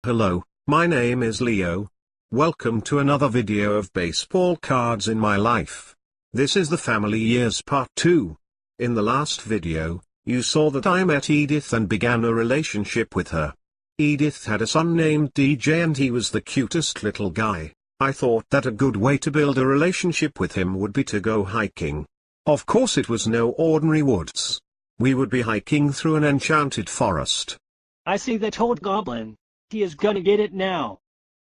Hello, my name is Leo. Welcome to another video of baseball cards in my life. This is the Family Years Part 2. In the last video, you saw that I met Edith and began a relationship with her. Edith had a son named DJ and he was the cutest little guy. I thought that a good way to build a relationship with him would be to go hiking. Of course it was no ordinary woods. We would be hiking through an enchanted forest. I see that old goblin. He is gonna get it now.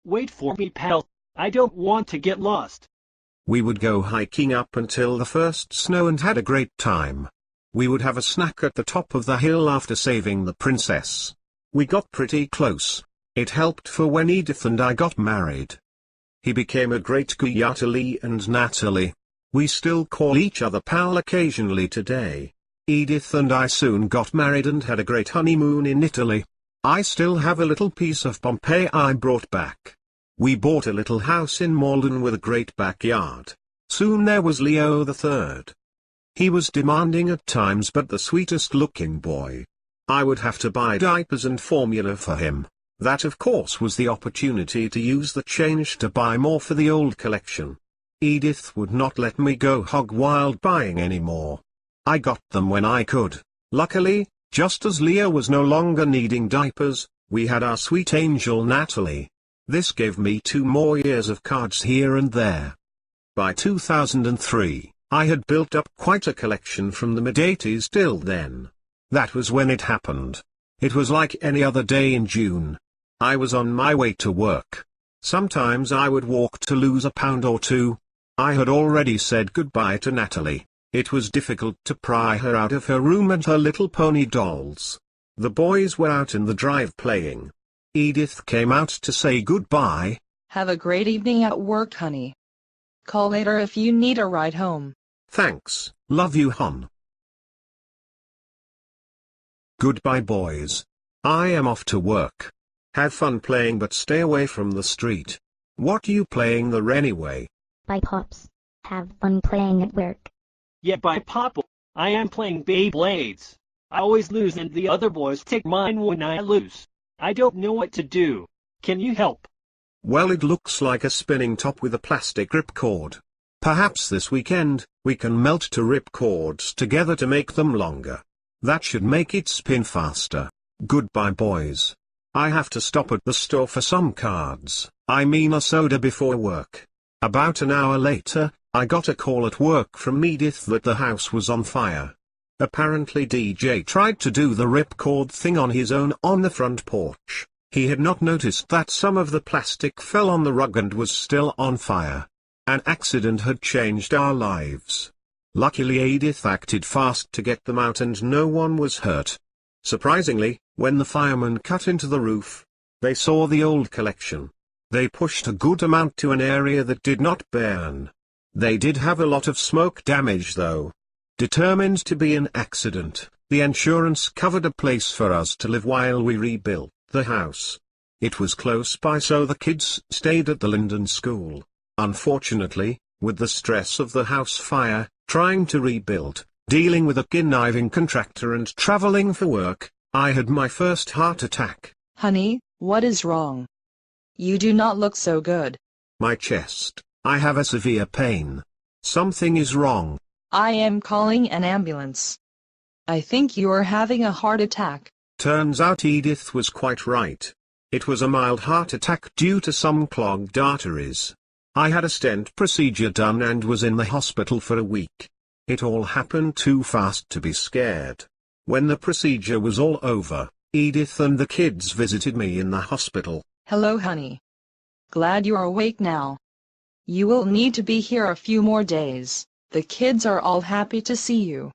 Wait for me, pal. I don't want to get lost. We would go hiking up until the first snow and had a great time. We would have a snack at the top of the hill after saving the princess. We got pretty close. It helped for when Edith and I got married. He became a great guy to Lee and Natalie. We still call each other pal occasionally today. Edith and I soon got married and had a great honeymoon in Italy. I still have a little piece of Pompeii I brought back. We bought a little house in Malden with a great backyard. Soon there was Leo the third. He was demanding at times but the sweetest looking boy. I would have to buy diapers and formula for him. That of course was the opportunity to use the change to buy more for the old collection. Edith would not let me go hog wild buying anymore. I got them when I could. Luckily, just as Leo was no longer needing diapers, we had our sweet angel Natalie. This gave me 2 more years of cards here and there. By 2003, I had built up quite a collection from the mid-80s till then. That was when it happened. It was like any other day in June. I was on my way to work. Sometimes I would walk to lose a pound or two. I had already said goodbye to Natalie. It was difficult to pry her out of her room and her little pony dolls. The boys were out in the drive playing. Edith came out to say goodbye. Have a great evening at work, honey. Call later if you need a ride home. Thanks, love you, hon. Goodbye, boys. I am off to work. Have fun playing but stay away from the street. What you playing there anyway? Bye, Pops. Have fun playing at work. Yeah, by Papa. I am playing Beyblades. I always lose and the other boys take mine when I lose. I don't know what to do. Can you help? Well, it looks like a spinning top with a plastic ripcord. Perhaps this weekend, we can melt 2 ripcords together to make them longer. That should make it spin faster. Goodbye, boys. I have to stop at the store for some cards, I mean a soda before work. About an hour later, I got a call at work from Edith that the house was on fire. Apparently DJ tried to do the ripcord thing on his own on the front porch. He had not noticed that some of the plastic fell on the rug and was still on fire. An accident had changed our lives. Luckily Edith acted fast to get them out and no one was hurt. Surprisingly, when the firemen cut into the roof, they saw the old collection. They pushed a good amount to an area that did not burn. They did have a lot of smoke damage though. Determined to be an accident, the insurance covered a place for us to live while we rebuilt the house. It was close by so the kids stayed at the Linden School. Unfortunately, with the stress of the house fire, trying to rebuild, dealing with a conniving contractor and traveling for work, I had my first heart attack. Honey, what is wrong? You do not look so good. My chest. I have a severe pain. Something is wrong. I am calling an ambulance. I think you are having a heart attack. Turns out Edith was quite right. It was a mild heart attack due to some clogged arteries. I had a stent procedure done and was in the hospital for a week. It all happened too fast to be scared. When the procedure was all over, Edith and the kids visited me in the hospital. Hello, honey. Glad you're awake now. You will need to be here a few more days. The kids are all happy to see you.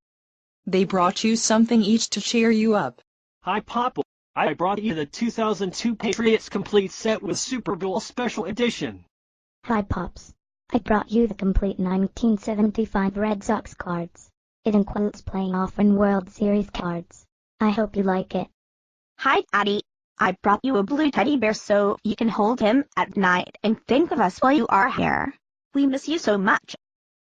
They brought you something each to cheer you up. Hi, Papa. I brought you the 2002 Patriots complete set with Super Bowl special edition. Hi, Pops. I brought you the complete 1975 Red Sox cards. It includes playoff and World Series cards. I hope you like it. Hi, Daddy. I brought you a blue teddy bear so you can hold him at night and think of us while you are here. We miss you so much.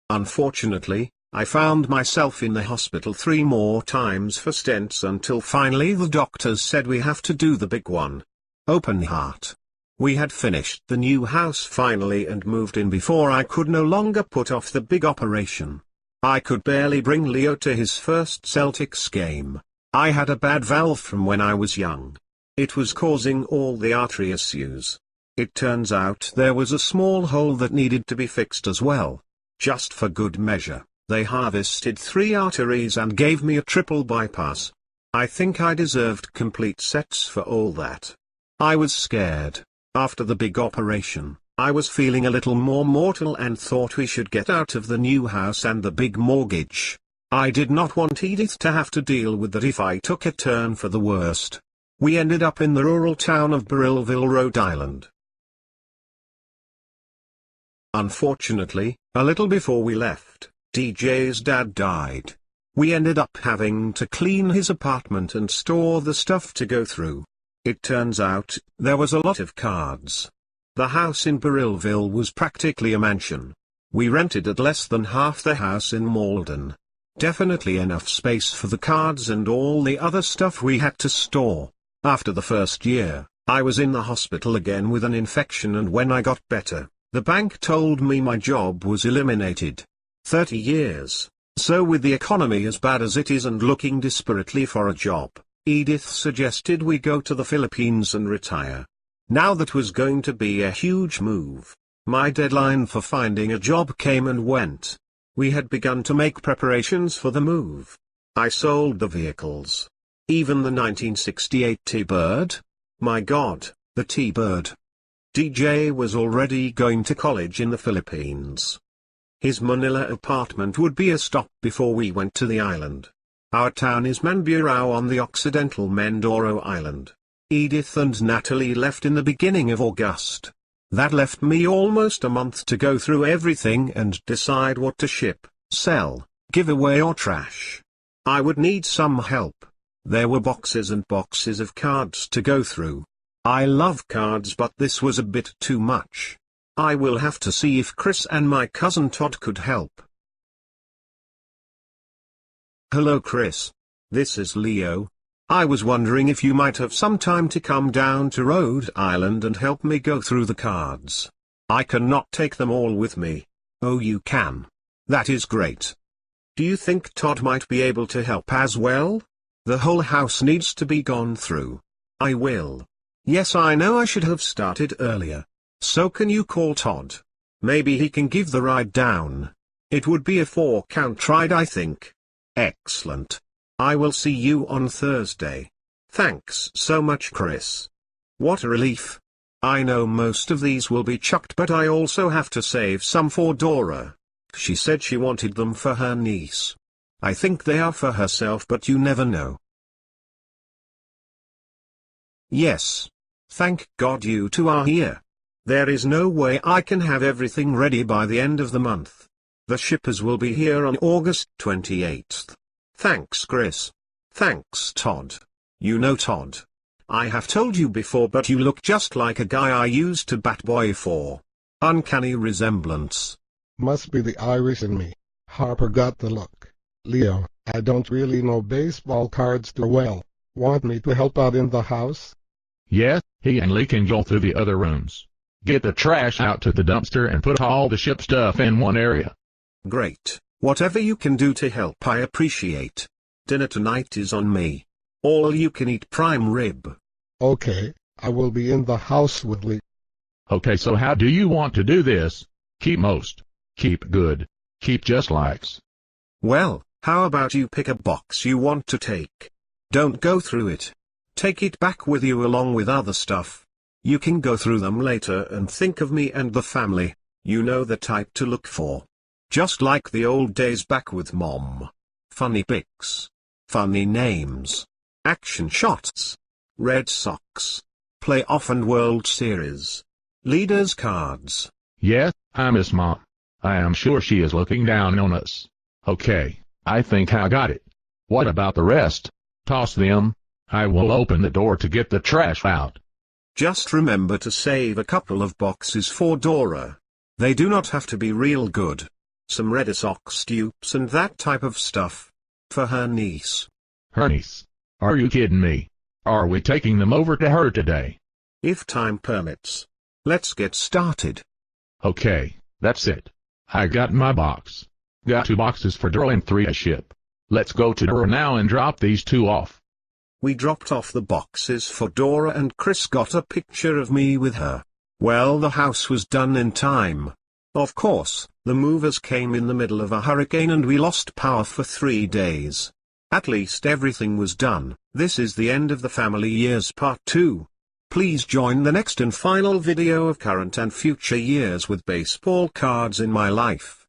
Unfortunately, I found myself in the hospital 3 more times for stents until finally the doctors said we have to do the big one. Open heart. We had finished the new house finally and moved in before I could no longer put off the big operation. I could barely bring Leo to his first Celtics game. I had a bad valve from when I was young. It was causing all the artery issues. It turns out there was a small hole that needed to be fixed as well. Just for good measure, they harvested 3 arteries and gave me a triple bypass. I think I deserved complete sets for all that. I was scared. After the big operation, I was feeling a little more mortal and thought we should get out of the new house and the big mortgage. I did not want Edith to have to deal with that if I took a turn for the worst. We ended up in the rural town of Burrillville, Rhode Island. Unfortunately, a little before we left, DJ's dad died. We ended up having to clean his apartment and store the stuff to go through. It turns out, there was a lot of cards. The house in Burrillville was practically a mansion. We rented at less than half the house in Malden. Definitely enough space for the cards and all the other stuff we had to store. After the first year, I was in the hospital again with an infection, and when I got better, the bank told me my job was eliminated. 30 years. So with the economy as bad as it is and looking desperately for a job, Edith suggested we go to the Philippines and retire. Now that was going to be a huge move. My deadline for finding a job came and went. We had begun to make preparations for the move. I sold the vehicles. Even the 1968 T-Bird? My God, the T-Bird. DJ was already going to college in the Philippines. His Manila apartment would be a stop before we went to the island. Our town is Manburao on the Occidental Mindoro Island. Edith and Natalie left in the beginning of August. That left me almost a month to go through everything and decide what to ship, sell, give away or trash. I would need some help. There were boxes and boxes of cards to go through. I love cards, but this was a bit too much. I will have to see if Chris and my cousin Todd could help. Hello Chris. This is Leo. I was wondering if you might have some time to come down to Rhode Island and help me go through the cards. I cannot take them all with me. Oh, you can. That is great. Do you think Todd might be able to help as well? The whole house needs to be gone through. I will. Yes, I know I should have started earlier. So can you call Todd? Maybe he can give the ride down. It would be a 4-count ride, I think. Excellent. I will see you on Thursday. Thanks so much, Chris. What a relief. I know most of these will be chucked, but I also have to save some for Dora. She said she wanted them for her niece. I think they are for herself, but you never know. Yes. Thank God you two are here. There is no way I can have everything ready by the end of the month. The shippers will be here on August 28th. Thanks, Chris. Thanks, Todd. You know Todd. I have told you before, but you look just like a guy I used to bat boy for. Uncanny resemblance. Must be the Irish in me. Harper got the look. Leo, I don't really know baseball cards too well. Want me to help out in the house? Yeah, he and Lee can go through the other rooms. Get the trash out to the dumpster and put all the ship stuff in one area. Great. Whatever you can do to help I appreciate. Dinner tonight is on me. All you can eat prime rib. Okay, I will be in the house with Lee. Okay, so how do you want to do this? Keep most. Keep good. Keep just likes. Well, how about you pick a box you want to take? Don't go through it. Take it back with you along with other stuff. You can go through them later and think of me and the family. You know the type to look for. Just like the old days back with Mom. Funny pics. Funny names. Action shots. Red Sox. Playoff and World Series. Leaders cards. Yeah, I miss Mom. I am sure she is looking down on us. Okay, I think I got it. What about the rest? Toss them. I will open the door to get the trash out. Just remember to save a couple of boxes for Dora. They do not have to be real good. Some Red Sox dupes and that type of stuff. For her niece. Her niece? Are you kidding me? Are we taking them over to her today? if time permits. Let's get started. Okay, that's it. I got my box. Got 2 boxes for Dora and 3 a ship. Let's go to Dora now and drop these 2 off. We dropped off the boxes for Dora and Chris got a picture of me with her. Well, the house was done in time. Of course, the movers came in the middle of a hurricane and we lost power for 3 days. At least everything was done. This is the end of the Family Years Part 2. Please join the next and final video of current and future years with baseball cards in my life.